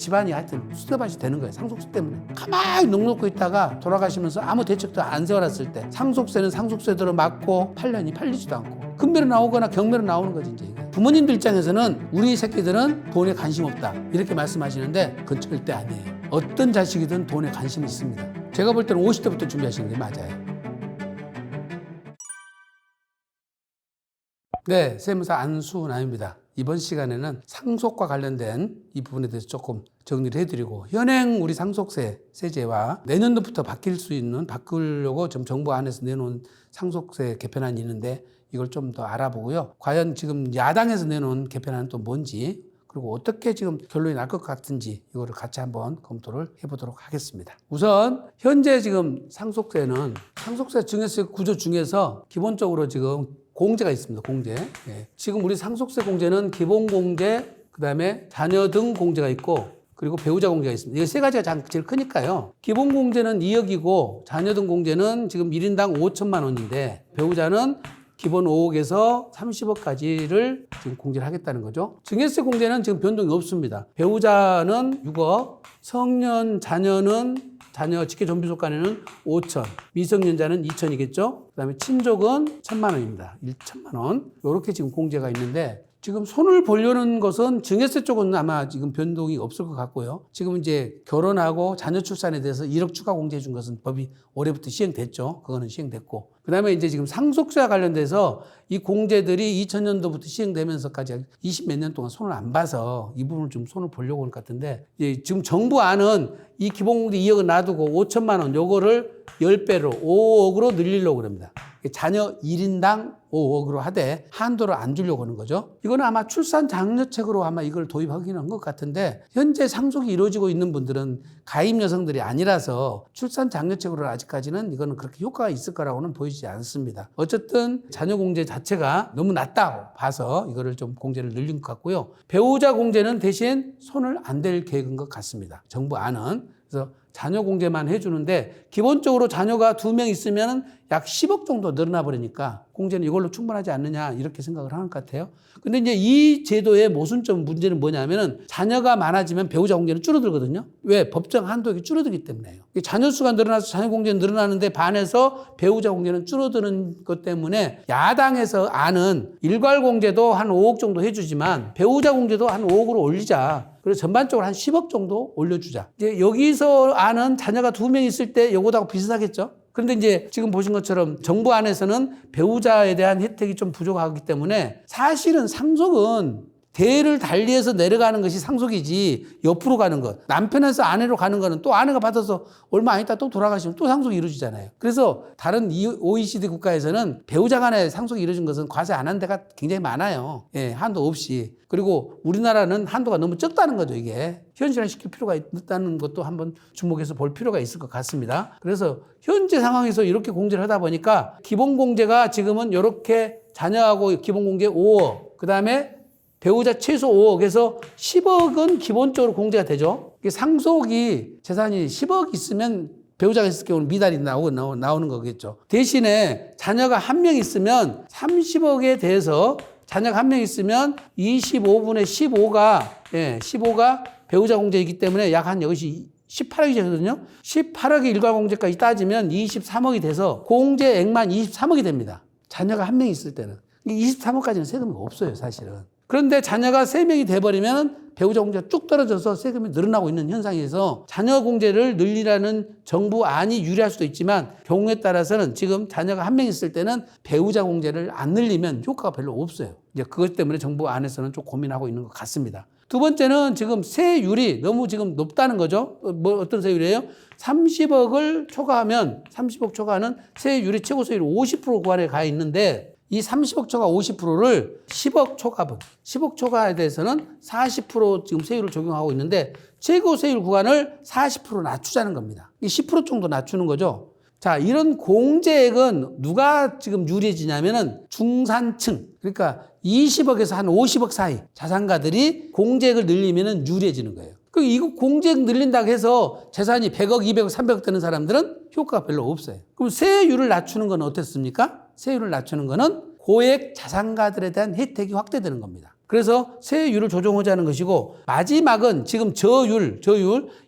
집안이 하여튼 수대밭이 되는 거예요. 상속세 때문에. 가만히 넋놓고 있다가 돌아가시면서 아무 대책도 안 세워놨을 때 상속세는 상속세대로 맞고 8년이 팔리지도 않고 금매로 나오거나 경매로 나오는 거지 이제. 부모님들 입장에서는 우리 새끼들은 돈에 관심 없다 이렇게 말씀하시는데 그건 절대 아니에요. 어떤 자식이든 돈에 관심이 있습니다. 제가 볼 때는 50대부터 준비하시는 게 맞아요. 네, 세무사 안수남입니다. 이번 시간에는 상속과 관련된 이 부분에 대해서 조금 정리를 해드리고 현행 우리 상속세 세제와 내년도부터 바꾸려고 좀 정부 안에서 내놓은 상속세 개편안이 있는데 이걸 좀 더 알아보고요. 과연 지금 야당에서 내놓은 개편안은 또 뭔지 그리고 어떻게 지금 결론이 날 것 같은지 이거를 같이 한번 검토를 해보도록 하겠습니다. 우선 현재 지금 상속세 증여세 구조 중에서 기본적으로 지금 공제가 있습니다. 공제. 예. 지금 우리 상속세 공제는 기본 공제, 그다음에 자녀 등 공제가 있고 그리고 배우자 공제가 있습니다. 이게 세 가지가 제일 크니까요. 기본 공제는 2억이고 자녀 등 공제는 지금 1인당 5천만 원인데 배우자는 기본 5억에서 30억까지를 지금 공제를 하겠다는 거죠. 증여세 공제는 지금 변동이 없습니다. 배우자는 6억, 성년 자녀 직계 존비속간에는 5천, 미성년자는 2천이겠죠. 그다음에 친족은 1,000만 원입니다. 1,000만 원. 이렇게 지금 공제가 있는데 지금 손을 보려는 것은 증여세 쪽은 아마 지금 변동이 없을 것 같고요. 지금 이제 결혼하고 자녀 출산에 대해서 1억 추가 공제해 준 것은 법이 올해부터 시행됐죠. 그거는 시행됐고. 그다음에 이제 지금 상속세와 관련돼서 이 공제들이 2000년도부터 시행되면서까지 20 몇 년 동안 손을 안 봐서 이 부분을 좀 손을 보려고 하는 것 같은데 지금 정부 안은 이 기본공제 2억은 놔두고 5천만 원 요거를 10배로 5억으로 늘리려고 합니다. 자녀 1인당 5억으로 하되 한도를 안 주려고 하는 거죠. 이거는 아마 출산 장려책으로 아마 이걸 도입하기는 한 것 같은데 현재 상속이 이루어지고 있는 분들은 가임 여성들이 아니라서 출산 장려책으로 아직까지는 이거는 그렇게 효과가 있을 거라고는 보이지 않습니다. 어쨌든 자녀 공제 자체가 너무 낮다고 봐서 이거를 좀 공제를 늘린 것 같고요. 배우자 공제는 대신 손을 안 댈 계획인 것 같습니다. 정부 안은. 그래서 자녀 공제만 해주는데 기본적으로 자녀가 2명 있으면 약 10억 정도 늘어나 버리니까 공제는 이걸로 충분하지 않느냐 이렇게 생각을 하는 것 같아요. 근데 이제 이 제도의 모순점 문제는 뭐냐면은 자녀가 많아지면 배우자 공제는 줄어들거든요. 왜? 법정 한도가 줄어들기 때문에요. 자녀 수가 늘어나서 자녀 공제는 늘어나는데 반해서 배우자 공제는 줄어드는 것 때문에 야당에서 아는 일괄 공제도 한 5억 정도 해주지만 배우자 공제도 한 5억으로 올리자. 그래서 전반적으로 한 10억 정도 올려주자. 이제 여기서 아는 자녀가 2명 있을 때 요거하고 비슷하겠죠? 그런데 이제 지금 보신 것처럼 정부 안에서는 배우자에 대한 혜택이 좀 부족하기 때문에 사실은 상속은 대를 달리해서 내려가는 것이 상속이지 옆으로 가는 것. 남편에서 아내로 가는 거는 또 아내가 받아서 얼마 안 있다 또 돌아가시면 또 상속이 이루어지잖아요. 그래서 다른 OECD 국가에서는 배우자 간에 상속이 이루어진 것은 과세 안 한 데가 굉장히 많아요. 예, 한도 없이. 그리고 우리나라는 한도가 너무 적다는 거죠, 이게. 현실화시킬 필요가 있다는 것도 한번 주목해서 볼 필요가 있을 것 같습니다. 그래서 현재 상황에서 이렇게 공제를 하다 보니까 기본 공제가 지금은 이렇게 자녀하고 기본 공제 5억, 그 다음에 배우자 최소 5억에서 10억은 기본적으로 공제가 되죠. 상속이 재산이 10억 있으면 배우자가 있을 경우는 미달이 나오는 거겠죠. 대신에 자녀가 1명 있으면 30억에 대해서 자녀가 1명 있으면 25분의 15가 배우자 공제이기 때문에 약 한 여기서 18억이 되거든요. 18억의 일괄 공제까지 따지면 23억이 돼서 공제액만 23억이 됩니다. 자녀가 1명 있을 때는. 23억까지는 세금이 없어요, 사실은. 그런데 자녀가 3명이 돼버리면 배우자 공제가 쭉 떨어져서 세금이 늘어나고 있는 현상에서 자녀 공제를 늘리라는 정부 안이 유리할 수도 있지만 경우에 따라서는 지금 자녀가 1명 있을 때는 배우자 공제를 안 늘리면 효과가 별로 없어요. 이제 그것 때문에 정부 안에서는 좀 고민하고 있는 것 같습니다. 두 번째는 지금 세율이 너무 지금 높다는 거죠. 어떤 세율이에요? 30억 초과하는 세율이 최고 세율 50% 구간에 가 있는데 이 30억 초과 50%를 10억 초과분, 10억 초과에 대해서는 40% 지금 세율을 적용하고 있는데 최고 세율 구간을 40% 낮추자는 겁니다. 이 10% 정도 낮추는 거죠. 자, 이런 공제액은 누가 지금 유리해지냐면은 중산층, 그러니까 20억에서 한 50억 사이 자산가들이 공제액을 늘리면은 유리해지는 거예요. 이거 공제액 늘린다고 해서 재산이 100억, 200억, 300억 되는 사람들은 효과가 별로 없어요. 그럼 세율을 낮추는 건 어떻습니까? 세율을 낮추는 거는 고액 자산가들에 대한 혜택이 확대되는 겁니다. 그래서 세율을 조정하자는 것이고 마지막은 지금 저율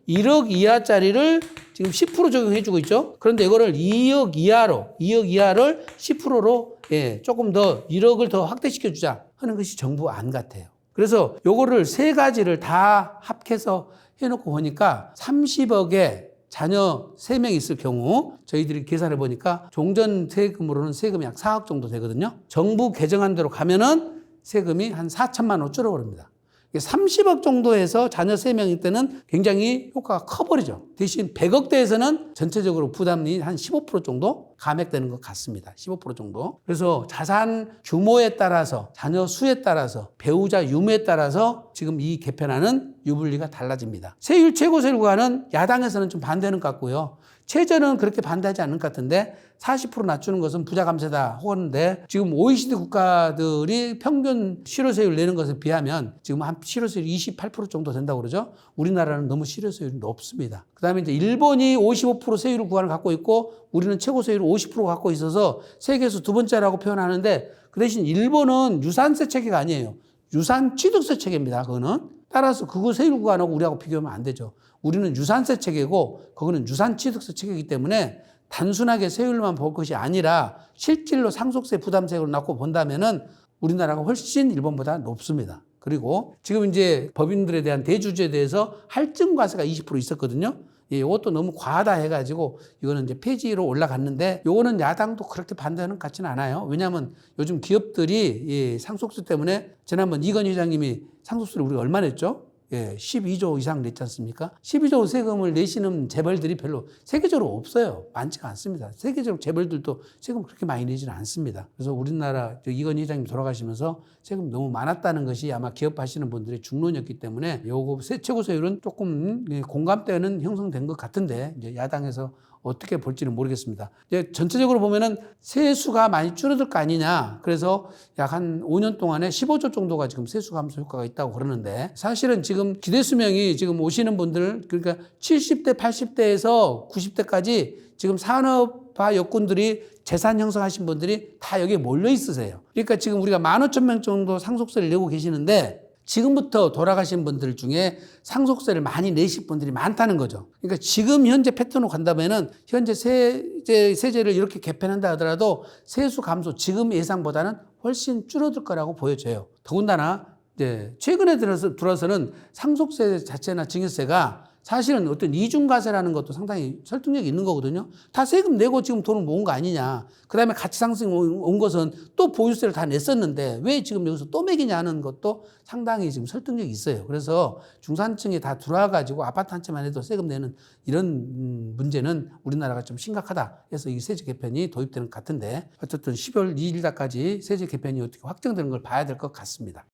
1억 이하짜리를 지금 10% 적용해주고 있죠. 그런데 이거를 2억 이하를 10%로 조금 더 1억을 더 확대시켜주자 하는 것이 정부 안 같아요. 그래서 요거를 세 가지를 다 합해서 해놓고 보니까 30억에 자녀 3명 있을 경우 저희들이 계산해 보니까 종전 세금으로는 세금이 약 4억 정도 되거든요. 정부 개정한 대로 가면은 세금이 한 4천만 원 줄어버립니다. 30억 정도에서 자녀 3명일 때는 굉장히 효과가 커버리죠. 대신 100억대에서는 전체적으로 부담이 한 15% 정도 감액되는 것 같습니다. 15% 정도. 그래서 자산 규모에 따라서 자녀 수에 따라서 배우자 유무에 따라서 지금 이 개편안은 유불리가 달라집니다. 세율 최고 세율 구간은 야당에서는 좀 반대하는 것 같고요. 최저는 그렇게 반대하지 않는 것 같은데 40% 낮추는 것은 부자 감세다 하는데 지금 OECD 국가들이 평균 실효세율 내는 것에 비하면 지금 한 실효세율 28% 정도 된다고 그러죠. 우리나라는 너무 실효세율이 높습니다. 그 다음에 이제 일본이 55% 세율 구간을 갖고 있고 우리는 최고 세율 50% 갖고 있어서 세계에서 두 번째라고 표현하는데 그 대신 일본은 유산세 체계가 아니에요. 유산취득세 체계입니다. 그거는. 따라서 그거 세율 구간하고 우리하고 비교하면 안 되죠. 우리는 유산세 체계고 그거는 유산취득세 체계이기 때문에 단순하게 세율만 볼 것이 아니라 실질로 상속세 부담세를 놓고 본다면은 우리나라가 훨씬 일본보다 높습니다. 그리고 지금 이제 법인들에 대한 대주주에 대해서 할증과세가 20% 있었거든요. 이것도 너무 과하다 해가지고 이거는 이제 폐지로 올라갔는데 요거는 야당도 그렇게 반대하는 것 같지는 않아요. 왜냐하면 요즘 기업들이 상속세 때문에 지난번 이건희 회장님이 상속세를 우리가 얼마 냈죠? 12조 이상 냈지 않습니까? 12조 세금을 내시는 재벌들이 별로 세계적으로 없어요. 많지가 않습니다. 세계적으로 재벌들도 세금 그렇게 많이 내지는 않습니다. 그래서 우리나라 이건희 회장님 돌아가시면서 세금 너무 많았다는 것이 아마 기업하시는 분들의 중론이었기 때문에 요거 최고세율은 조금 공감대는 형성된 것 같은데 이제 야당에서 어떻게 볼지는 모르겠습니다. 이제 전체적으로 보면은 세수가 많이 줄어들 거 아니냐. 그래서 약 한 5년 동안에 15조 정도가 지금 세수 감소 효과가 있다고 그러는데 사실은 지금 기대 수명이 지금 오시는 분들 그러니까 70대, 80대에서 90대까지 지금 산업화 여군들이 재산 형성하신 분들이 다 여기에 몰려 있으세요. 그러니까 지금 우리가 15,000명 정도 상속세를 내고 계시는데 지금부터 돌아가신 분들 중에 상속세를 많이 내실 분들이 많다는 거죠. 그러니까 지금 현재 패턴으로 간다면은 현재 세제를 이렇게 개편한다 하더라도 세수 감소 지금 예상보다는 훨씬 줄어들 거라고 보여져요. 더군다나 이제 최근에 들어서는 상속세 자체나 증여세가 사실은 어떤 이중과세라는 것도 상당히 설득력이 있는 거거든요. 다 세금 내고 지금 돈을 모은 거 아니냐. 그 다음에 가치 상승 온 것은 또 보유세를 다 냈었는데 왜 지금 여기서 또 매기냐는 것도 상당히 지금 설득력이 있어요. 그래서 중산층이 다 들어와가지고 아파트 한 채만 해도 세금 내는 이런 문제는 우리나라가 좀 심각하다. 해서 이 세제 개편이 도입되는 것 같은데 어쨌든 12월 2일까지 세제 개편이 어떻게 확정되는 걸 봐야 될 것 같습니다.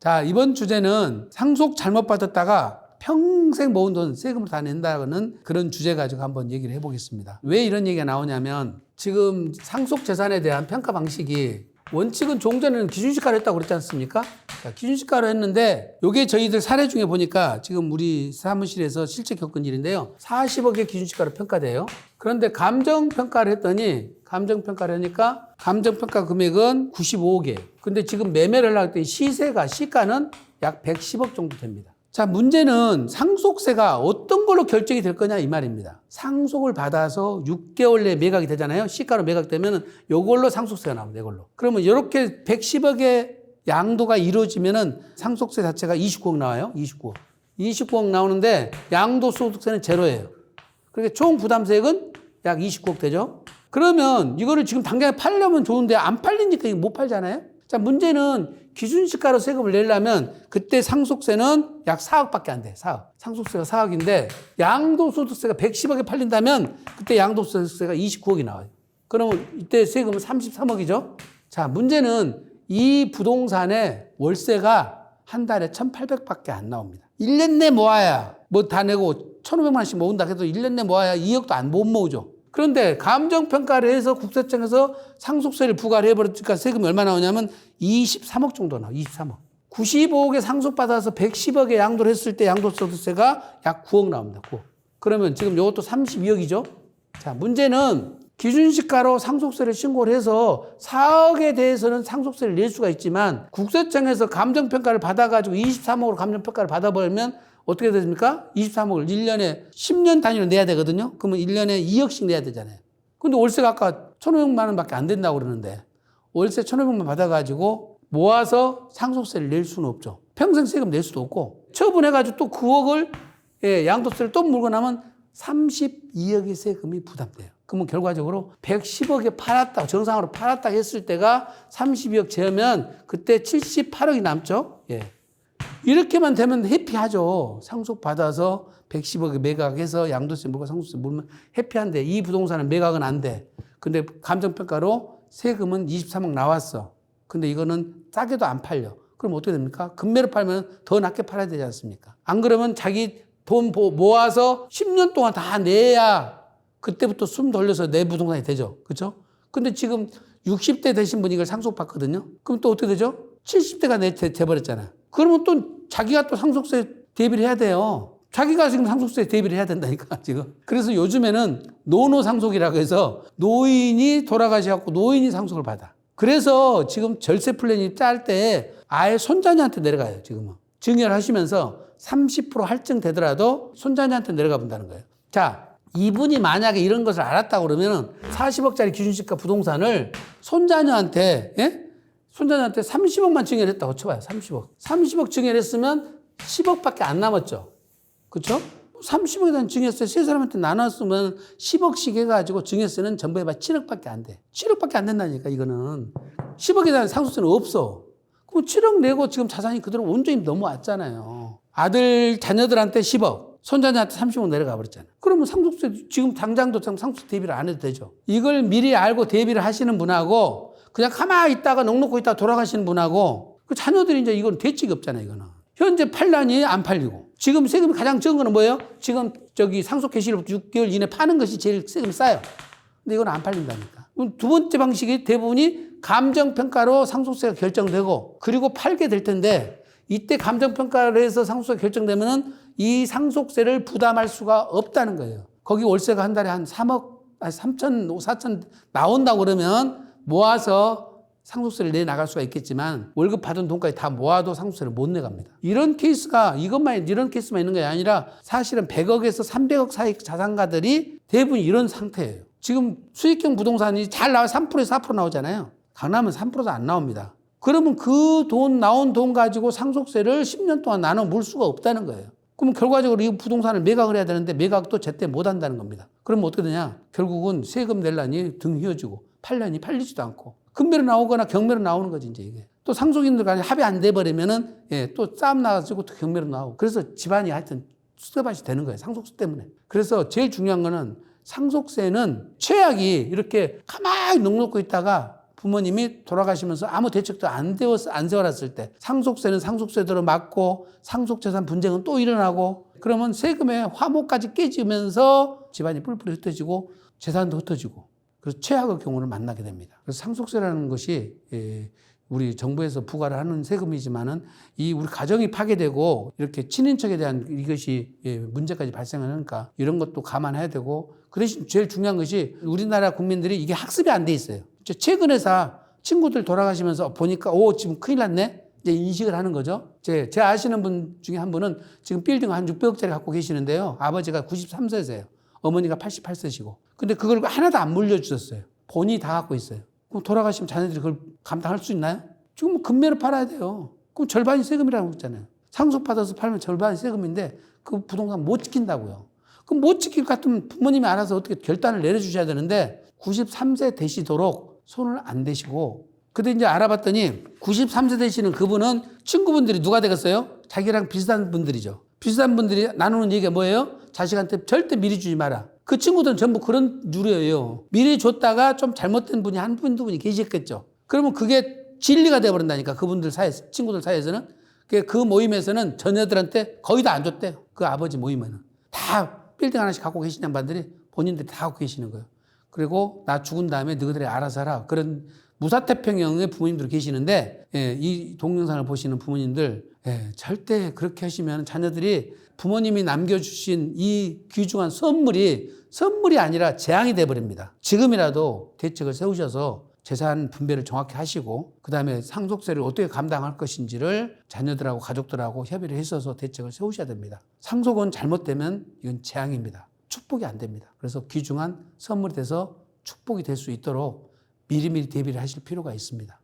자, 이번 주제는 상속 잘못 받았다가 평생 모은 돈 세금을 다 낸다는 그런 주제 가지고 한번 얘기를 해보겠습니다. 왜 이런 얘기가 나오냐면 지금 상속 재산에 대한 평가 방식이 원칙은 종전에는 기준시가로 했다고 그랬지 않습니까? 자, 기준시가로 했는데 이게 저희들 사례 중에 보니까 지금 우리 사무실에서 실제 겪은 일인데요. 40억의 기준시가로 평가돼요. 그런데 감정평가를 했더니 감정평가를 하니까 감정평가 금액은 95억이에요. 근데 지금 매매를 할 때 시가는 약 110억 정도 됩니다. 자, 문제는 상속세가 어떤 걸로 결정이 될 거냐 이 말입니다. 상속을 받아서 6개월 내에 매각이 되잖아요. 시가로 매각되면 이걸로 상속세가 나옵니다. 이걸로. 그러면 이렇게 110억의 양도가 이루어지면은 상속세 자체가 29억 나와요. 29억 나오는데 양도소득세는 제로예요. 그러니까 총 부담세액은 약 29억 되죠. 그러면 이거를 지금 당장에 팔려면 좋은데 안 팔리니까 못 팔잖아요. 자, 문제는 기준시가로 세금을 내려면 그때 상속세는 약 4억밖에 안 돼. 4억. 상속세가 4억인데 양도소득세가 110억에 팔린다면 그때 양도소득세가 29억이 나와요. 그러면 이때 세금은 33억이죠. 자, 문제는 이 부동산의 월세가 한 달에 1,800밖에 안 나옵니다. 1년 내 모아야 뭐 다 내고 1,500만 원씩 모은다 해도 1년 내 모아야 2억도 못 모으죠. 그런데 감정평가를 해서 국세청에서 상속세를 부과를 해버리니까 세금이 얼마 나오냐면 23억 정도 나와요. 23억. 95억에 상속받아서 110억에 양도를 했을 때 양도소득세가 약 9억 나옵니다. 9억. 그러면 지금 이것도 32억이죠. 자, 문제는 기준시가로 상속세를 신고를 해서 4억에 대해서는 상속세를 낼 수가 있지만 국세청에서 감정평가를 받아가지고 23억으로 감정평가를 받아버리면 어떻게 됩니까? 23억을 1년에 10년 단위로 내야 되거든요. 그러면 1년에 2억씩 내야 되잖아요. 근데 월세가 아까 1,500만 원밖에 안 된다고 그러는데 월세 1,500만 받아가지고 모아서 상속세를 낼 수는 없죠. 평생 세금 낼 수도 없고 처분해가지고 또 9억을 양도세를 또 물고 나면 32억의 세금이 부담돼요. 그러면 결과적으로 110억에 팔았다, 정상으로 팔았다 했을 때가 32억 제하면 그때 78억이 남죠. 예. 이렇게만 되면 해피하죠. 상속받아서 110억에 매각해서 양도세 물고 상속세 물면 해피한데 이 부동산은 매각은 안 돼. 근데 감정평가로 세금은 23억 나왔어. 근데 이거는 싸게도 안 팔려. 그럼 어떻게 됩니까? 금매로 팔면 더 낮게 팔아야 되지 않습니까? 안 그러면 자기 돈 모아서 10년 동안 다 내야 그때부터 숨 돌려서 내 부동산이 되죠. 그렇죠? 근데 지금 60대 되신 분이 이걸 상속받거든요. 그럼 또 어떻게 되죠? 70대가 돼버렸잖아요. 그러면 또 자기가 또 상속세 대비를 해야 돼요. 자기가 지금 상속세 대비를 해야 된다니까, 지금. 그래서 요즘에는 노노상속이라고 해서 노인이 돌아가셔갖고 노인이 상속을 받아. 그래서 지금 절세 플랜이 짤 때 아예 손자녀한테 내려가요, 지금은. 증여하시면서 30% 할증되더라도 손자녀한테 내려가 본다는 거예요. 자, 이분이 만약에 이런 것을 알았다고 그러면 40억짜리 기준시가 부동산을 손자녀한테, 예? 손자녀한테 30억만 증여를 했다고 쳐봐요. 30억. 30억 증여를 했으면 10억밖에 안 남았죠. 그렇죠? 30억에 대한 증여세 세 사람한테 나눴으면 10억씩 해가지고 증여세는 전부 해봐 7억밖에 안 돼. 7억밖에 안 된다니까, 이거는. 10억에 대한 상속세는 없어. 그럼 7억 내고 지금 자산이 그대로 온전히 넘어왔잖아요. 아들, 자녀들한테 10억, 손자녀한테 30억 내려가 버렸잖아요. 그러면 상속세, 지금 당장도 상속세 대비를 안 해도 되죠. 이걸 미리 알고 대비를 하시는 분하고 그냥 가만히 있다가 넉넉히 있다가 돌아가시는 분하고 그 자녀들이 이제 이건 대책이 없잖아요, 이거는. 현재 팔라니 안 팔리고. 지금 세금이 가장 적은 거는 뭐예요? 지금 상속 개시일부터 6개월 이내 파는 것이 제일 세금이 싸요. 근데 이건 안 팔린다니까. 그럼 두 번째 방식이 대부분이 감정평가로 상속세가 결정되고 그리고 팔게 될 텐데 이때 감정평가를 해서 상속세가 결정되면은 이 상속세를 부담할 수가 없다는 거예요. 거기 월세가 한 달에 한 3억, 3천, 4천 나온다고 그러면 모아서 상속세를 내나갈 수가 있겠지만 월급 받은 돈까지 다 모아도 상속세를 못 내갑니다. 이런 케이스만 있는 게 아니라 사실은 100억에서 300억 사이 자산가들이 대부분 이런 상태예요. 지금 수익형 부동산이 잘 나와 3%에서 4% 나오잖아요. 강남은 3%도 안 나옵니다. 그러면 그 나온 돈 가지고 상속세를 10년 동안 나눠 물 수가 없다는 거예요. 그럼 결과적으로 이 부동산을 매각을 해야 되는데 매각도 제때 못 한다는 겁니다. 그러면 어떻게 되냐? 결국은 세금 낼라니 등 휘어지고 팔려니 팔리지도 않고 금매로 나오거나 경매로 나오는 거지, 이제 이게. 또 상속인들 간에 합의 안 돼버리면은, 또 싸움 나가지고 또 경매로 나오고. 그래서 집안이 하여튼 수대밭이 되는 거예요, 상속세 때문에. 그래서 제일 중요한 거는 상속세는 최악이 이렇게 가만히 넉넉히 있다가 부모님이 돌아가시면서 아무 대책도 안 세워놨을 때 상속세는 상속세대로 맞고 상속재산 분쟁은 또 일어나고 그러면 세금의 화목까지 깨지면서 집안이 뿔뿔이 흩어지고 재산도 흩어지고 그래서 최악의 경우를 만나게 됩니다. 그래서 상속세라는 것이 우리 정부에서 부과를 하는 세금이지만은 이 우리 가정이 파괴되고 이렇게 친인척에 대한 이것이 문제까지 발생하니까 이런 것도 감안해야 되고 그 대신 제일 중요한 것이 우리나라 국민들이 이게 학습이 안 돼 있어요. 최근 회사 친구들 돌아가시면서 보니까 지금 큰일 났네? 이제 인식을 하는 거죠. 제 아시는 분 중에 한 분은 지금 빌딩 한 600억짜리 갖고 계시는데요. 아버지가 93세세요. 어머니가 88세시고. 근데 그걸 하나도 안 물려주셨어요. 본인이 다 갖고 있어요. 그럼 돌아가시면 자녀들이 그걸 감당할 수 있나요? 지금 금매로 팔아야 돼요. 그럼 절반이 세금이라고 했잖아요. 상속받아서 팔면 절반이 세금인데 그 부동산 못 지킨다고요. 그럼 못 지킬 것 같으면 부모님이 알아서 어떻게 결단을 내려주셔야 되는데 93세 되시도록 손을 안 대시고 근데 이제 알아봤더니 93세 되시는 그분은 친구분들이 누가 되겠어요? 자기랑 비슷한 분들이죠. 비슷한 분들이 나누는 얘기가 뭐예요? 자식한테 절대 미리 주지 마라. 그 친구들은 전부 그런 류예요. 미리 줬다가 좀 잘못된 분이 한 분, 두 분이 계셨겠죠. 그러면 그게 진리가 되어버린다니까. 그분들 사이에서, 친구들 사이에서는. 그 모임에서는 자녀들한테 거의 다 안 줬대요. 그 아버지 모임에는. 다 빌딩 하나씩 갖고 계신 양반들이 본인들이 다 갖고 계시는 거예요. 그리고 나 죽은 다음에 너희들이 알아서 하라. 그런 무사태평양의 부모님들 계시는데 이 동영상을 보시는 부모님들 절대 그렇게 하시면 자녀들이 부모님이 남겨주신 이 귀중한 선물이 아니라 재앙이 돼버립니다. 지금이라도 대책을 세우셔서 재산 분배를 정확히 하시고 그 다음에 상속세를 어떻게 감당할 것인지를 자녀들하고 가족들하고 협의를 했어서 대책을 세우셔야 됩니다. 상속은 잘못되면 이건 재앙입니다. 축복이 안 됩니다. 그래서 귀중한 선물이 돼서 축복이 될 수 있도록 미리미리 대비를 하실 필요가 있습니다.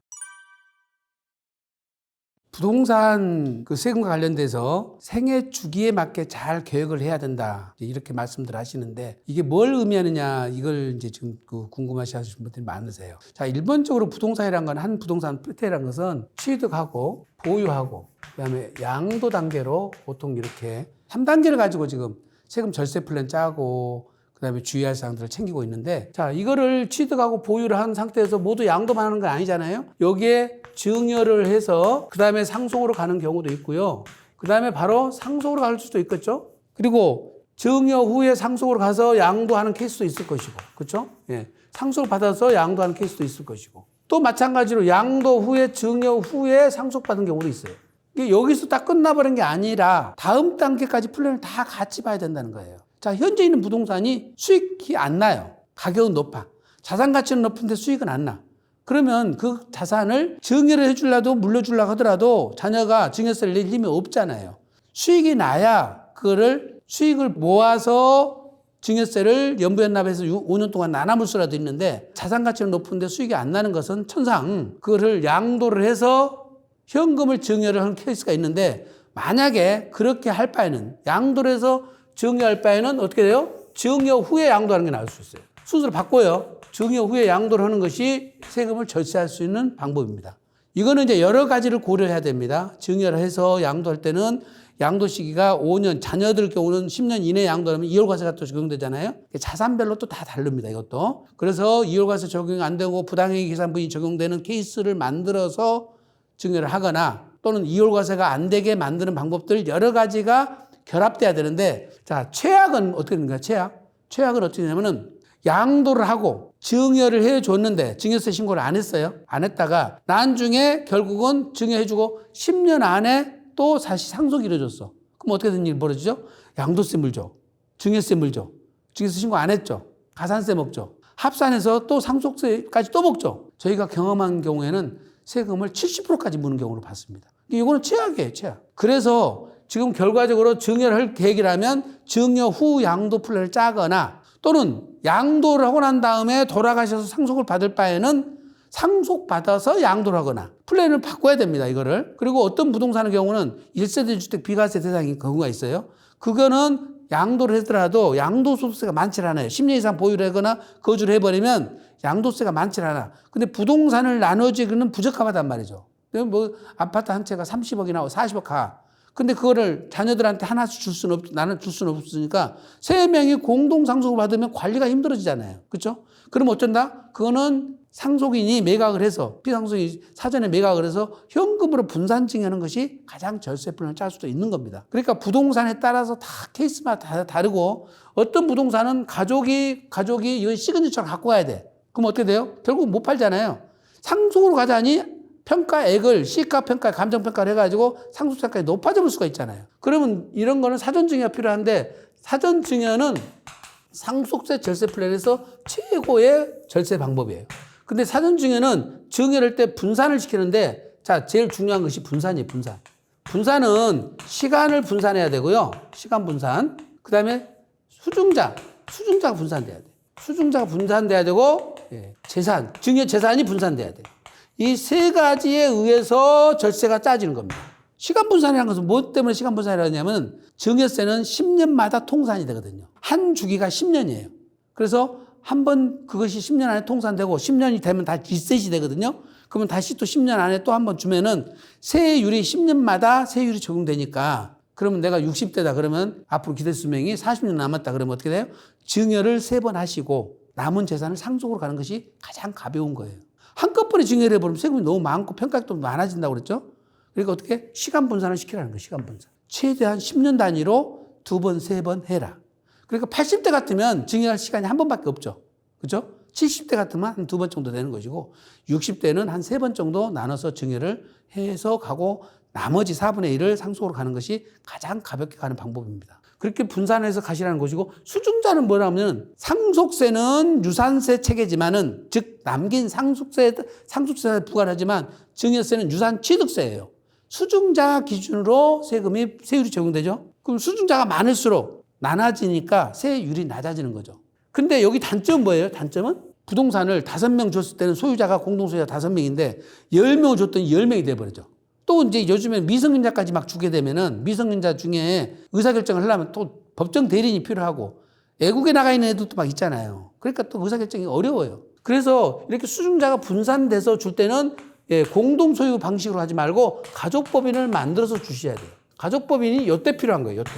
부동산 그 세금과 관련돼서 생애 주기에 맞게 잘 계획을 해야 된다. 이렇게 말씀들 하시는데 이게 뭘 의미하느냐 이걸 이제 지금 궁금하시 하시는 분들이 많으세요. 자, 일반적으로 부동산이란 건 한 부동산 프로젝트라는 것은 취득하고 보유하고 그다음에 양도 단계로 보통 이렇게 3단계를 가지고 지금 세금 절세 플랜 짜고 그다음에 주의할 사항들을 챙기고 있는데 자, 이거를 취득하고 보유를 한 상태에서 모두 양도만 하는 건 아니잖아요. 여기에 증여를 해서 그다음에 상속으로 가는 경우도 있고요. 그다음에 바로 상속으로 갈 수도 있겠죠. 그리고 증여 후에 상속으로 가서 양도하는 케이스도 있을 것이고. 그렇죠? 예. 상속을 받아서 양도하는 케이스도 있을 것이고. 또 마찬가지로 양도 후에 증여 후에 상속받은 경우도 있어요. 이게 여기서 딱 끝나버린 게 아니라 다음 단계까지 플랜을 다 같이 봐야 된다는 거예요. 자, 현재 있는 부동산이 수익이 안 나요. 가격은 높아. 자산 가치는 높은데 수익은 안 나. 그러면 그 자산을 증여를 해주려도 물려주려고 하더라도 자녀가 증여세를 낼 힘이 없잖아요. 수익이 나야 그거를 수익을 모아서 증여세를 연부연납해서 5년 동안 나눠물 수라도 있는데 자산 가치는 높은데 수익이 안 나는 것은 천상 그거를 양도를 해서 현금을 증여를 하는 케이스가 있는데 만약에 그렇게 할 바에는 양도를 해서 증여할 바에는 어떻게 돼요? 증여 후에 양도하는 게 나을 수 있어요. 순서를 바꿔요. 증여 후에 양도를 하는 것이 세금을 절세할 수 있는 방법입니다. 이거는 이제 여러 가지를 고려해야 됩니다. 증여를 해서 양도할 때는 양도 시기가 5년, 자녀들 경우는 10년 이내에 양도하면 이월과세가 또 적용되잖아요. 자산별로 또 다 다릅니다, 이것도. 그래서 이월과세 적용 안 되고 부당행위 계산분이 적용되는 케이스를 만들어서 증여를 하거나 또는 이월과세가 안 되게 만드는 방법들 여러 가지가 결합돼야 되는데 자, 최악은 어떻게 되는가? 최악은 어떻게 되냐면은 양도를 하고 증여를 해줬는데 증여세 신고를 안 했어요. 안 했다가 나중에 결국은 증여해주고 10년 안에 또 다시 상속이 이루어졌어. 그럼 어떻게 된 일이 벌어지죠? 양도세 물죠. 증여세 물죠. 증여세 신고 안 했죠. 가산세 먹죠. 합산해서 또 상속세까지 또 먹죠. 저희가 경험한 경우에는 세금을 70%까지 무는 경우를 봤습니다. 이거는 최악이에요, 최악. 그래서 지금 결과적으로 증여를 할 계획이라면 증여 후 양도 플랜을 짜거나 또는 양도를 하고 난 다음에 돌아가셔서 상속을 받을 바에는 상속받아서 양도를 하거나 플랜을 바꿔야 됩니다, 이거를. 그리고 어떤 부동산의 경우는 1세대 주택 비과세 대상인 경우가 있어요. 그거는 양도를 하더라도 양도소득세가 많지 않아요. 10년 이상 보유를 하거나 거주를 해버리면 양도세가 많지 않아. 근데 부동산을 나눠주기는 부적합하단 말이죠. 뭐 아파트 한 채가 30억이나 40억 가. 근데 그거를 자녀들한테 하나씩 나는 줄 수는 없으니까 세 명이 공동 상속을 받으면 관리가 힘들어지잖아요. 그렇죠? 그럼 어쩐다? 그거는 상속인이 매각을 해서 피상속이 사전에 매각을 해서 현금으로 분산 증여하는 것이 가장 절세 플랜을 짤 수도 있는 겁니다. 그러니까 부동산에 따라서 다 케이스마다 다르고 어떤 부동산은 가족이 이거 시그니처를 갖고 가야 돼. 그럼 어떻게 돼요? 결국 못 팔잖아요. 상속으로 가자니 평가액을 시가 평가, 감정 평가를 해가지고 상속세까지 높아질 수가 있잖아요. 그러면 이런 거는 사전 증여가 필요한데 사전 증여는 상속세 절세 플랜에서 최고의 절세 방법이에요. 근데 사전 증여는 증여를 할 때 분산을 시키는데 자, 제일 중요한 것이 분산이에요, 분산. 분산은 시간을 분산해야 되고요. 시간 분산. 그 다음에 수중자가 분산돼야 돼. 수중자가 분산돼야 되고 재산, 증여 재산이 분산돼야 돼. 이 세 가지에 의해서 절세가 짜지는 겁니다. 시간 분산이라는 것은 뭐 때문에 시간 분산이라고 하냐면 증여세는 10년마다 통산이 되거든요. 한 주기가 10년이에요. 그래서 한 번 그것이 10년 안에 통산되고 10년이 되면 다 리셋이 되거든요. 그러면 다시 또 10년 안에 또 한 번 주면은 세율이 10년마다 세율이 적용되니까 그러면 내가 60대다 그러면 앞으로 기대 수명이 40년 남았다 그러면 어떻게 돼요? 증여를 3번 하시고 남은 재산을 상속으로 가는 것이 가장 가벼운 거예요. 한꺼번에 증여를 해버리면 세금이 너무 많고 평가액도 많아진다고 그랬죠? 그러니까 어떻게? 시간 분산을 시키라는 거예요, 시간 분산. 최대한 10년 단위로 2번, 3번 해라. 그러니까 80대 같으면 증여할 시간이 한 번밖에 없죠. 그죠? 70대 같으면 한 2번 정도 되는 것이고 60대는 한 3번 정도 나눠서 증여를 해서 가고 나머지 4분의 1을 상속으로 가는 것이 가장 가볍게 가는 방법입니다. 그렇게 분산해서 가시라는 것이고 수증자는 뭐냐면 상속세는 유산세 체계지만은 즉 남긴 상속세에 부과하지만 증여세는 유산 취득세예요. 수증자 기준으로 세율이 적용되죠. 그럼 수증자가 많을수록 나눠지니까 세율이 낮아지는 거죠. 근데 여기 단점은 뭐예요? 단점은 부동산을 5명 줬을 때는 소유자가 공동소유자 5명인데 10명을 줬더니 10명이 돼버리죠. 또 이제 요즘에 미성년자까지 막 주게 되면은 미성년자 중에 의사결정을 하려면 또 법정 대리인이 필요하고 애국에 나가 있는 애들도 막 있잖아요. 그러니까 또 의사결정이 어려워요. 그래서 이렇게 수증자가 분산돼서 줄 때는 공동소유 방식으로 하지 말고 가족법인을 만들어서 주셔야 돼요. 가족법인이 요때 필요한 거예요. 요때.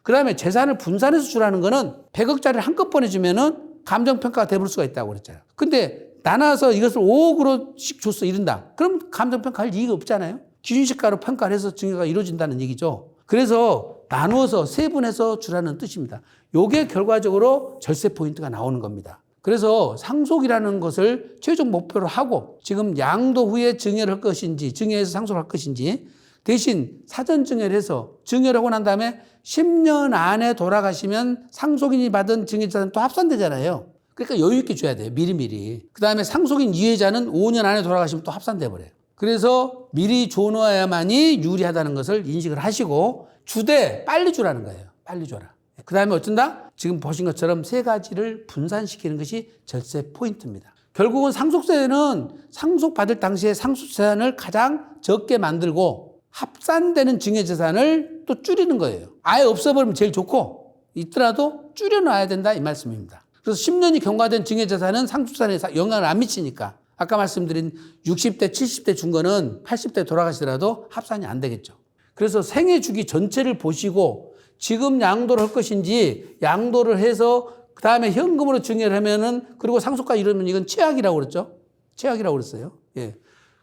그 다음에 재산을 분산해서 주라는 거는 100억짜리를 한꺼번에 주면은 감정평가가 돼볼 수가 있다고 그랬잖아요. 근데 나눠서 이것을 5억으로씩 줬어 이른다. 그럼 감정평가할 이유가 없잖아요. 기준시가로 평가를 해서 증여가 이루어진다는 얘기죠. 그래서 나누어서 세분해서 주라는 뜻입니다. 요게 결과적으로 절세 포인트가 나오는 겁니다. 그래서 상속이라는 것을 최종 목표로 하고 지금 양도 후에 증여를 할 것인지 증여해서 상속을 할 것인지 대신 사전 증여를 해서 증여를 하고 난 다음에 10년 안에 돌아가시면 상속인이 받은 증여자는 또 합산되잖아요. 그러니까 여유 있게 줘야 돼요. 미리미리. 그 다음에 상속인 이해자는 5년 안에 돌아가시면 또 합산돼 버려요. 그래서 미리 줘놓아야만이 유리하다는 것을 인식을 하시고 주되 빨리 주라는 거예요. 빨리 줘라. 그 다음에 어쩐다? 지금 보신 것처럼 3가지를 분산시키는 것이 절세 포인트입니다. 결국은 상속세는 상속받을 당시에 상속재산을 가장 적게 만들고 합산되는 증여재산을 또 줄이는 거예요. 아예 없어버리면 제일 좋고 있더라도 줄여놔야 된다 이 말씀입니다. 그래서 10년이 경과된 증여재산은 상속재산에 영향을 안 미치니까 아까 말씀드린 60대, 70대 준 거는 80대 돌아가시더라도 합산이 안 되겠죠. 그래서 생애 주기 전체를 보시고 지금 양도를 할 것인지 양도를 해서 그 다음에 현금으로 증여를 하면은 그리고 상속가 이러면 이건 최악이라고 그랬죠. 최악이라고 그랬어요. 예.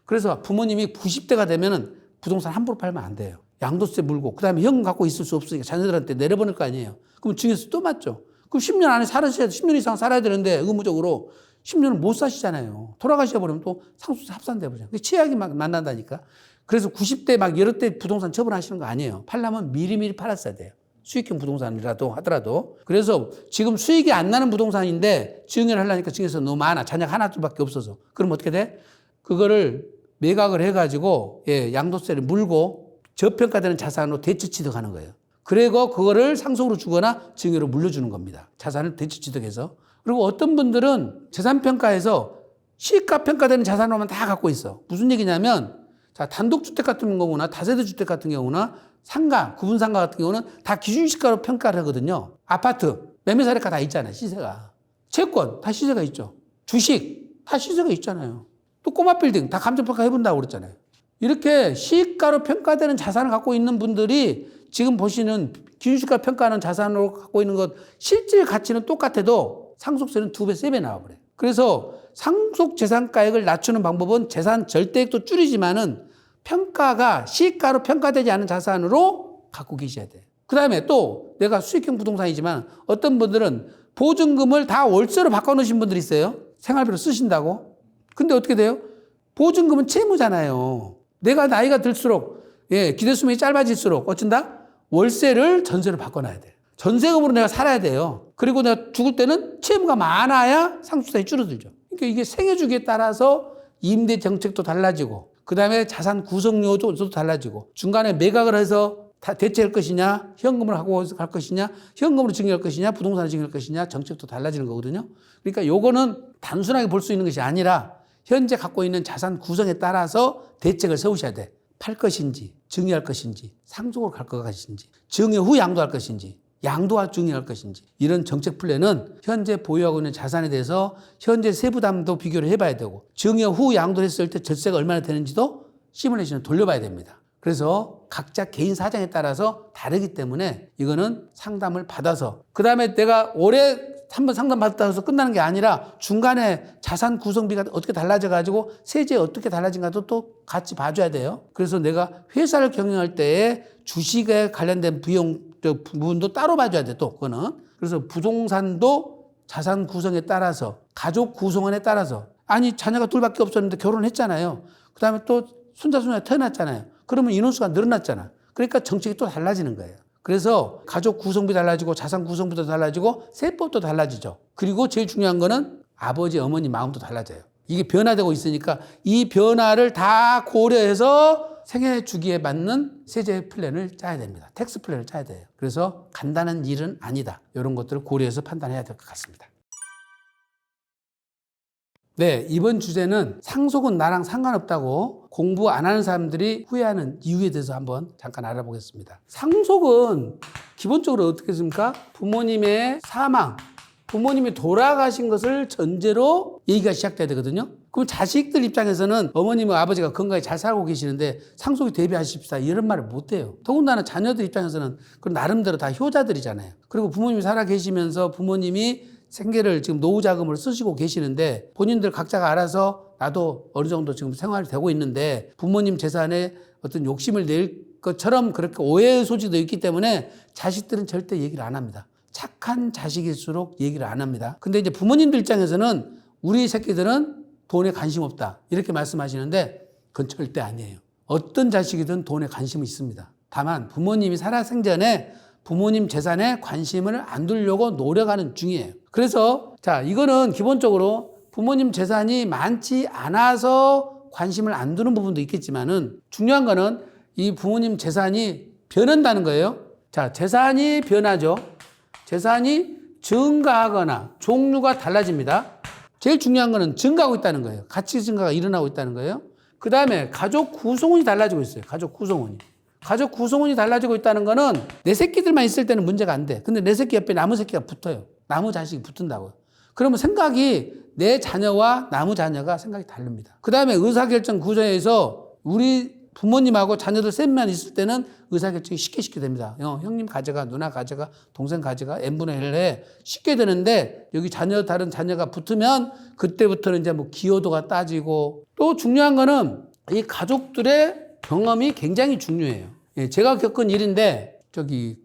그래서 부모님이 90대가 되면은 부동산 함부로 팔면 안 돼요. 양도세 물고 그 다음에 현금 갖고 있을 수 없으니까 자녀들한테 내려보낼 거 아니에요. 그럼 증여세 또 맞죠. 그럼 10년 안에 살아셔야 돼. 10년 이상 살아야 되는데 의무적으로 10년을 못 사시잖아요. 돌아가셔 버리면 또 상속세 합산돼 버려요. 최악이 막 만난다니까. 그래서 90대 막 여러 대 부동산 처분하시는 거 아니에요. 팔려면 미리미리 팔았어야 돼요. 수익형 부동산이라도 하더라도. 그래서 지금 수익이 안 나는 부동산인데 증여를 하려니까 증여세가 너무 많아. 자녀가 하나 둘밖에 없어서. 그럼 어떻게 돼? 그거를 매각을 해가지고 양도세를 물고 저평가되는 자산으로 대체 취득하는 거예요. 그리고 그거를 상속으로 주거나 증여로 물려주는 겁니다. 자산을 대체 취득해서. 그리고 어떤 분들은 재산평가에서 시가 평가되는 자산으로만 다 갖고 있어. 무슨 얘기냐면 자, 단독주택 같은 경우나 다세대 주택 같은 경우나 상가, 구분상가 같은 경우는 다 기준시가로 평가를 하거든요. 아파트, 매매사례가 다 있잖아요. 시세가. 채권, 다 시세가 있죠. 주식, 다 시세가 있잖아요. 또 꼬마 빌딩, 다 감정평가 해본다고 그랬잖아요. 이렇게 시가로 평가되는 자산을 갖고 있는 분들이 지금 보시는 기준시가 평가하는 자산으로 갖고 있는 것 실질 가치는 똑같아도 상속세는 2배, 3배 나와버려요. 그래서 상속재산가액을 낮추는 방법은 재산 절대액도 줄이지만은 평가가 시가로 평가되지 않은 자산으로 갖고 계셔야 돼요. 그 다음에 또 내가 수익형 부동산이지만 어떤 분들은 보증금을 다 월세로 바꿔놓으신 분들이 있어요. 생활비로 쓰신다고. 근데 어떻게 돼요? 보증금은 채무잖아요. 내가 나이가 들수록 기대수명이 짧아질수록 어쩐다? 월세를 전세로 바꿔놔야 돼요. 전세금으로 내가 살아야 돼요. 그리고 내가 죽을 때는 채무가 많아야 상속세가 줄어들죠. 그러니까 이게 생애 주기에 따라서 임대 정책도 달라지고 그 다음에 자산 구성료도 달라지고 중간에 매각을 해서 대체할 것이냐 현금으로 하고 갈 것이냐 현금으로 증여할 것이냐 부동산을 증여할 것이냐 정책도 달라지는 거거든요. 그러니까 요거는 단순하게 볼 수 있는 것이 아니라 현재 갖고 있는 자산 구성에 따라서 대책을 세우셔야 돼. 팔 것인지 증여할 것인지 상속으로 갈 것인지 증여 후 양도할 것인지 양도와 증여할 것인지 이런 정책 플랜은 현재 보유하고 있는 자산에 대해서 현재 세부담도 비교를 해봐야 되고 증여 후 양도를 했을 때 절세가 얼마나 되는지도 시뮬레이션을 돌려봐야 됩니다. 그래서 각자 개인 사정에 따라서 다르기 때문에 이거는 상담을 받아서 그 다음에 내가 올해 한번 상담 받았다 해서 끝나는 게 아니라 중간에 자산 구성비가 어떻게 달라져가지고 세제 어떻게 달라진가도 또 같이 봐줘야 돼요. 그래서 내가 회사를 경영할 때에 주식에 관련된 비용 부분도 따로 봐줘야 돼 또 그거는. 그래서 부동산도 자산 구성에 따라서 가족 구성원에 따라서 아니 자녀가 둘밖에 없었는데 결혼했잖아요. 그다음에 또 손자손녀가 태어났잖아요. 그러면 인원수가 늘어났잖아. 그러니까 정책이 또 달라지는 거예요. 그래서 가족 구성비 달라지고 자산 구성비도 달라지고 세법도 달라지죠. 그리고 제일 중요한 거는 아버지 어머니 마음도 달라져요. 이게 변화되고 있으니까 이 변화를 다 고려해서 생애 주기에 맞는 세제 플랜을 짜야 됩니다. 텍스 플랜을 짜야 돼요. 그래서 간단한 일은 아니다. 이런 것들을 고려해서 판단해야 될 것 같습니다. 네, 이번 주제는 상속은 나랑 상관없다고 공부 안 하는 사람들이 후회하는 이유에 대해서 한번 잠깐 알아보겠습니다. 상속은 기본적으로 어떻게 했습니까? 부모님의 사망, 부모님이 돌아가신 것을 전제로 얘기가 시작돼야 되거든요. 그럼 자식들 입장에서는 어머님과 아버지가 건강히 잘 살고 계시는데 상속이 대비하십시다 이런 말을 못해요. 더군다나 자녀들 입장에서는 그 나름대로 다 효자들이잖아요. 그리고 부모님이 살아 계시면서 부모님이 생계를 지금 노후 자금을 쓰시고 계시는데 본인들 각자가 알아서 나도 어느 정도 지금 생활이 되고 있는데 부모님 재산에 어떤 욕심을 낼 것처럼 그렇게 오해의 소지도 있기 때문에 자식들은 절대 얘기를 안 합니다. 착한 자식일수록 얘기를 안 합니다. 근데 이제 부모님들 입장에서는 우리 새끼들은 돈에 관심 없다 이렇게 말씀하시는데 그건 절대 아니에요. 어떤 자식이든 돈에 관심이 있습니다. 다만 부모님이 살아생전에 부모님 재산에 관심을 안 두려고 노력하는 중이에요. 그래서 자 이거는 기본적으로 부모님 재산이 많지 않아서 관심을 안 두는 부분도 있겠지만은 중요한 거는 이 부모님 재산이 변한다는 거예요. 자 재산이 변하죠. 재산이 증가하거나 종류가 달라집니다. 제일 중요한 거는 증가하고 있다는 거예요. 가치 증가가 일어나고 있다는 거예요. 그 다음에 가족 구성원이 달라지고 있어요. 가족 구성원이 달라지고 있다는 거는 내 새끼들만 있을 때는 문제가 안 돼. 근데 내 새끼 옆에 나무 새끼가 붙어요. 나무 자식이 붙은다고요. 그러면 생각이 내 자녀와 나무 자녀가 생각이 다릅니다. 그 다음에 의사결정 구조에서 우리 부모님하고 자녀들 셋만 있을 때는 의사결정이 쉽게 됩니다. 형님 가져가, 누나 가져가, 동생 가져가, n분의 1 해. 쉽게 되는데 여기 다른 자녀가 붙으면 그때부터는 이제 뭐 기여도가 따지고 또 중요한 거는 이 가족들의 경험이 굉장히 중요해요. 예, 제가 겪은 일인데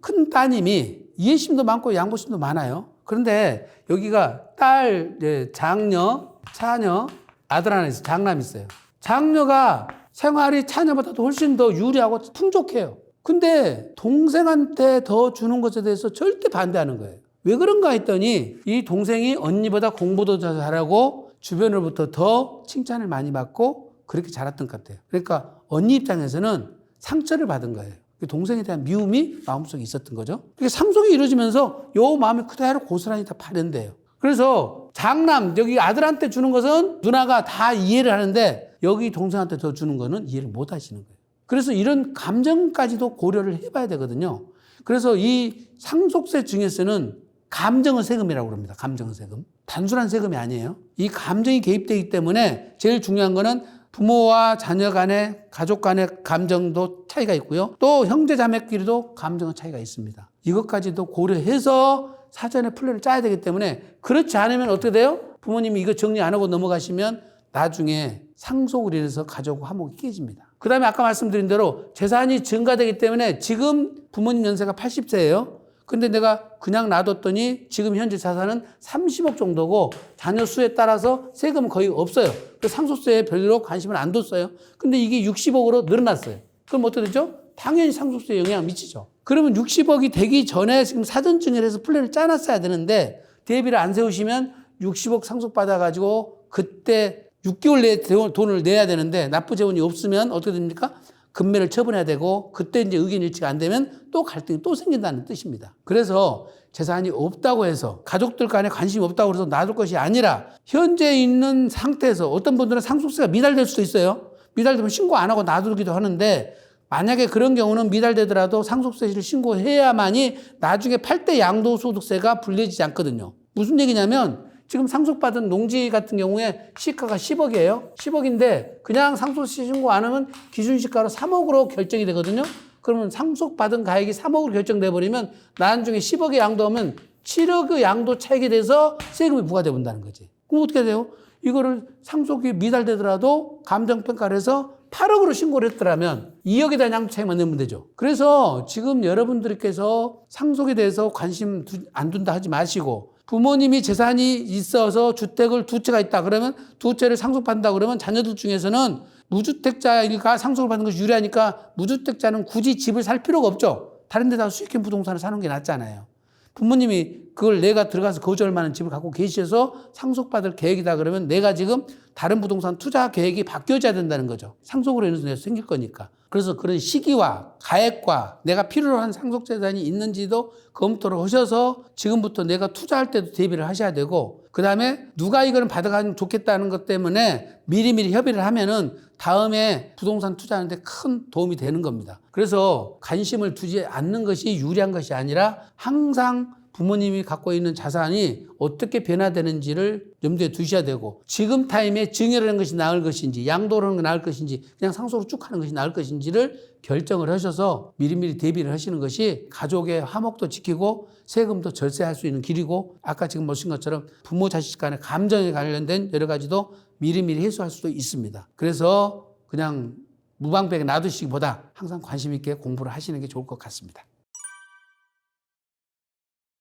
큰 따님이 이해심도 많고 양보심도 많아요. 그런데 여기가 딸, 장녀, 차녀, 아들 하나 있어요. 장남 있어요. 장녀가 생활이 차녀보다도 훨씬 더 유리하고 풍족해요. 근데 동생한테 더 주는 것에 대해서 절대 반대하는 거예요. 왜 그런가 했더니 이 동생이 언니보다 공부도 더 잘하고 주변으로부터 더 칭찬을 많이 받고 그렇게 자랐던 것 같아요. 그러니까 언니 입장에서는 상처를 받은 거예요. 동생에 대한 미움이 마음속에 있었던 거죠. 그러니까 상속이 이루어지면서 요 마음이 그대로 고스란히 다 발현돼요. 그래서 장남, 여기 아들한테 주는 것은 누나가 다 이해를 하는데 여기 동생한테 더 주는 거는 이해를 못 하시는 거예요. 그래서 이런 감정까지도 고려를 해봐야 되거든요. 그래서 이 상속세 중에서는 감정은 세금이라고 합니다. 감정은 세금. 단순한 세금이 아니에요. 이 감정이 개입되기 때문에 제일 중요한 거는 부모와 자녀 간의 가족 간의 감정도 차이가 있고요. 또 형제 자매끼리도 감정의 차이가 있습니다. 이것까지도 고려해서 사전에 플랜을 짜야 되기 때문에 그렇지 않으면 어떻게 돼요? 부모님이 이거 정리 안 하고 넘어가시면 나중에 상속을 인해서 가족 화목이 깨집니다. 그 다음에 아까 말씀드린 대로 재산이 증가되기 때문에 지금 부모님 연세가 80세예요. 근데 내가 그냥 놔뒀더니 지금 현재 자산은 30억 정도고 자녀 수에 따라서 세금은 거의 없어요. 그 상속세에 별로 관심을 안 뒀어요. 근데 이게 60억으로 늘어났어요. 그럼 어떻게 되죠? 당연히 상속세에 영향을 미치죠. 그러면 60억이 되기 전에 지금 사전증여를 해서 플랜을 짜놨어야 되는데 대비를 안 세우시면 60억 상속받아가지고 그때 6개월 내에 돈을 내야 되는데 납부 재원이 없으면 어떻게 됩니까? 금매를 처분해야 되고 그때 이제 의견 일치가 안 되면 또 갈등이 또 생긴다는 뜻입니다. 그래서 재산이 없다고 해서 가족들 간에 관심이 없다고 해서 놔둘 것이 아니라 현재 있는 상태에서 어떤 분들은 상속세가 미달될 수도 있어요. 미달되면 신고 안 하고 놔두기도 하는데 만약에 그런 경우는 미달되더라도 상속세를 신고해야만이 나중에 8대 양도소득세가 불려지지 않거든요. 무슨 얘기냐면 지금 상속받은 농지 같은 경우에 시가가 10억이에요. 10억인데 그냥 상속세 신고 안 하면 기준시가로 3억으로 결정이 되거든요. 그러면 상속받은 가액이 3억으로 결정돼 버리면 나중에 10억에 양도하면 7억의 양도 차익에 대해서 세금이 부과돼 본다는 거지. 그럼 어떻게 돼요? 이거를 상속이 미달되더라도 감정평가를 해서 8억으로 신고를 했더라면 2억에 대한 양도 차익만 내면 되죠. 그래서 지금 여러분들께서 상속에 대해서 관심 안 둔다 하지 마시고 부모님이 재산이 있어서 주택을 두 채가 있다 그러면 두 채를 상속받는다 그러면 자녀들 중에서는 무주택자일까 상속을 받는 것이 유리하니까 무주택자는 굳이 집을 살 필요가 없죠. 다른 데다 수익형 부동산을 사는 게 낫잖아요. 부모님이 그걸 내가 들어가서 거주할 만한 집을 갖고 계셔서 상속받을 계획이다 그러면 내가 지금 다른 부동산 투자 계획이 바뀌어져야 된다는 거죠. 상속으로 인해서 생길 거니까. 그래서 그런 시기와 가액과 내가 필요로 한 상속재산이 있는지도 검토를 하셔서 지금부터 내가 투자할 때도 대비를 하셔야 되고 그다음에 누가 이거는 받아가면 좋겠다는 것 때문에 미리미리 협의를 하면은 다음에 부동산 투자하는데 큰 도움이 되는 겁니다. 그래서 관심을 두지 않는 것이 유리한 것이 아니라 항상 부모님이 갖고 있는 자산이 어떻게 변화되는지를 염두에 두셔야 되고 지금 타임에 증여라는 것이 나을 것인지 양도라는 게 나을 것인지 그냥 상속으로 쭉 하는 것이 나을 것인지를 결정을 하셔서 미리미리 대비를 하시는 것이 가족의 화목도 지키고 세금도 절세할 수 있는 길이고 아까 지금 보신 것처럼 부모 자식 간의 감정에 관련된 여러 가지도 미리미리 해소할 수도 있습니다. 그래서 그냥 무방비하게 놔두시기보다 항상 관심 있게 공부를 하시는 게 좋을 것 같습니다.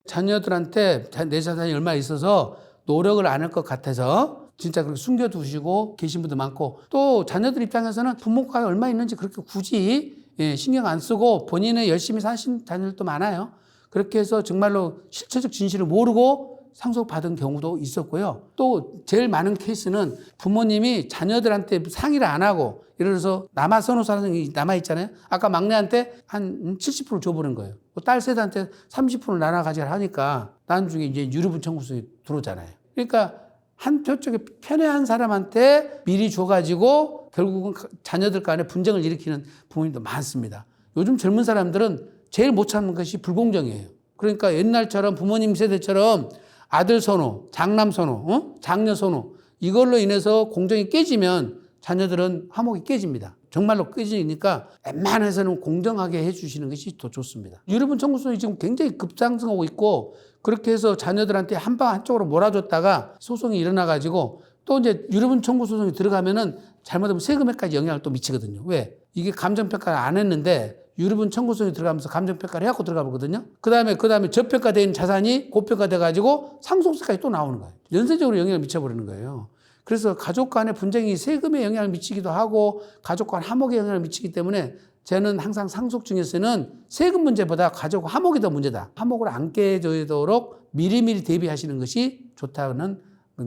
자녀들한테 내 자산이 얼마 있어서 노력을 안 할 것 같아서 진짜 그렇게 숨겨두시고 계신 분도 많고 또 자녀들 입장에서는 부모가 얼마 있는지 그렇게 굳이 신경 안 쓰고 본인은 열심히 사신 자녀들도 많아요. 그렇게 해서 정말로 실체적 진실을 모르고 상속받은 경우도 있었고요. 또 제일 많은 케이스는 부모님이 자녀들한테 상의를 안 하고 예를 들어서 남아선호사랑이 남아있잖아요. 아까 막내한테 한 70% 줘버린 거예요. 딸 셋한테 30%를 나눠 가지라 하니까 나중에 이제 유류분 청구성이 들어오잖아요. 그러니까 한쪽에 편애한 사람한테 미리 줘가지고 결국은 자녀들 간에 분쟁을 일으키는 부모님도 많습니다. 요즘 젊은 사람들은 제일 못 참는 것이 불공정이에요. 그러니까 옛날처럼 부모님 세대처럼 아들 선호, 장남 선호, 장녀 선호 이걸로 인해서 공정이 깨지면 자녀들은 화목이 깨집니다. 정말로 깨지니까 웬만해서는 공정하게 해주시는 것이 더 좋습니다. 유류분 청구성이 지금 굉장히 급상승하고 있고 그렇게 해서 자녀들한테 한쪽으로 몰아줬다가 소송이 일어나가지고 또 이제 유류분 청구 소송이 들어가면은 잘못하면 세금에까지 영향을 또 미치거든요. 왜? 이게 감정평가를 안 했는데 유류분 청구성이 들어가면서 감정평가를 해갖고 들어가 보거든요. 그 다음에 저평가된 자산이 고평가돼가지고 상속세까지 또 나오는 거예요. 연쇄적으로 영향을 미쳐버리는 거예요. 그래서 가족 간의 분쟁이 세금에 영향을 미치기도 하고 가족 간 화목에 영향을 미치기 때문에 저는 항상 상속 중에서는 세금 문제보다 가족 화목이 더 문제다. 화목을 안 깨지도록 미리미리 대비하시는 것이 좋다는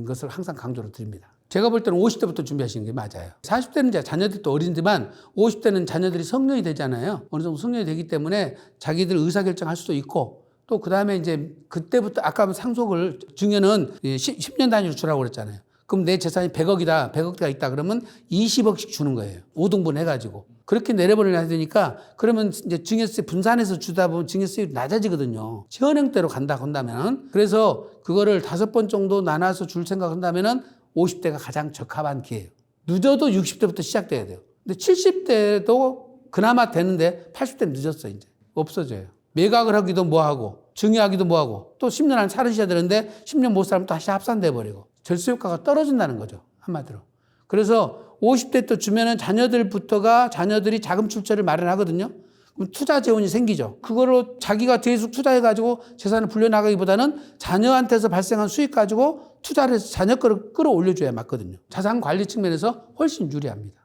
것을 항상 강조를 드립니다. 제가 볼 때는 50대부터 준비하시는 게 맞아요. 40대는 이제 자녀들도 어린지만 50대는 자녀들이 성년이 되잖아요. 어느 정도 성년이 되기 때문에 자기들 의사결정할 수도 있고 또 그다음에 이제 그때부터 아까 상속을 증여는 10년 단위로 주라고 그랬잖아요. 그럼 내 재산이 100억이다, 100억대가 있다 그러면 20억씩 주는 거예요. 5등분 해가지고. 그렇게 내려버려야 되니까 그러면 이제 증여세 분산해서 주다 보면 증여세율이 낮아지거든요. 현행대로 간다면. 그래서 그거를 5번 정도 나눠서 줄 생각한다면은 50대가 가장 적합한 기회예요. 늦어도 60대부터 시작돼야 돼요. 근데 70대도 그나마 되는데 80대는 늦었어, 이제. 없어져요. 매각을 하기도 뭐하고, 증여하기도 뭐하고, 또 10년 안에 살으셔야 되는데 10년 못 살면 또 다시 합산돼버리고. 절세 효과가 떨어진다는 거죠. 한마디로. 그래서 50대 때 주면은 자녀들이 자금 출처를 마련하거든요. 그럼 투자 재원이 생기죠. 그거로 자기가 계속 투자해가지고 재산을 불려나가기보다는 자녀한테서 발생한 수익 가지고 투자를 해서 자녀 거를 끌어올려줘야 맞거든요. 자산 관리 측면에서 훨씬 유리합니다.